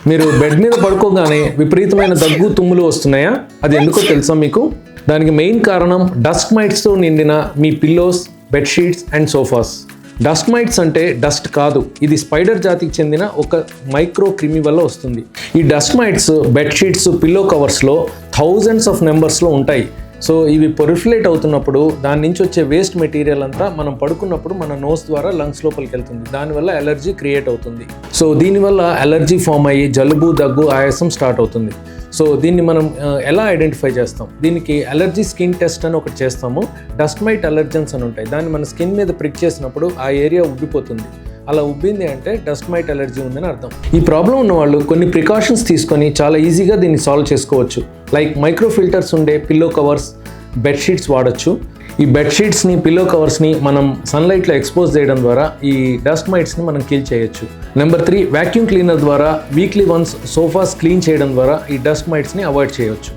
మీరు బెడ్ మీద పడుకోగానే విపరీతమైన దగ్గు తుమ్ములు వస్తున్నాయా? అది ఎందుకో తెలుసా మీకు? దానికి మెయిన్ కారణం డస్ట్ మైట్స్తో నిండిన మీ pillows, bedsheets and sofas. Dust mites అంటే డస్ట్ కాదు, ఇది స్పైడర్ జాతికి చెందిన ఒక మైక్రో క్రిమి వల్ల వస్తుంది. ఈ డస్ట్ మైట్స్ బెడ్షీట్స్, పిల్లో కవర్స్లో థౌజండ్స్ ఆఫ్ నెంబర్స్లో ఉంటాయి. సో ఇవి పొరిఫిలేట్ అవుతున్నప్పుడు దాని నుంచి వచ్చే వేస్ట్ మెటీరియల్ అంతా మనం పడుకున్నప్పుడు మన నోస్ ద్వారా లంగ్స్ లోపలికి వెళ్తుంది. దానివల్ల ఎలర్జీ క్రియేట్ అవుతుంది. సో దీనివల్ల ఎలర్జీ ఫామ్ అయ్యి జలుబు, దగ్గు, ఆయాసం స్టార్ట్ అవుతుంది. సో దీన్ని మనం ఎలా ఐడెంటిఫై చేస్తాం? దీనికి అలర్జీ స్కిన్ టెస్ట్ అని ఒకటి చేస్తాము. డస్ట్ మైట్ అలర్జెన్స్ అని ఉంటాయి. దాన్ని మన స్కిన్ మీద ప్రిక్ చేసినప్పుడు ఆ ఏరియా ఉబ్బిపోతుంది. అలా ఉబ్బింది అంటే డస్ట్ మైట్ ఎలర్జీ ఉందని అర్థం. ఈ ప్రాబ్లం ఉన్న వాళ్ళు కొన్ని ప్రికాషన్స్ తీసుకొని చాలా ఈజీగా దీన్ని సాల్వ్ చేసుకోవచ్చు. లైక్ మైక్రో ఫిల్టర్స్ ఉండే పిల్లో కవర్స్, బెడ్షీట్స్ వాడచ్చు. ఈ బెడ్షీట్స్ని, పిల్లో కవర్స్ని మనం సన్లైట్లో ఎక్స్పోజ్ చేయడం ద్వారా ఈ డస్ట్ మైట్స్ని మనం కిల్ చేయొచ్చు. నెంబర్ 3, వ్యాక్యూమ్ క్లీనర్ ద్వారా వీక్లీ వన్స్ సోఫాస్ క్లీన్ చేయడం ద్వారా ఈ డస్ట్ మైట్స్ని అవాయిడ్ చేయొచ్చు.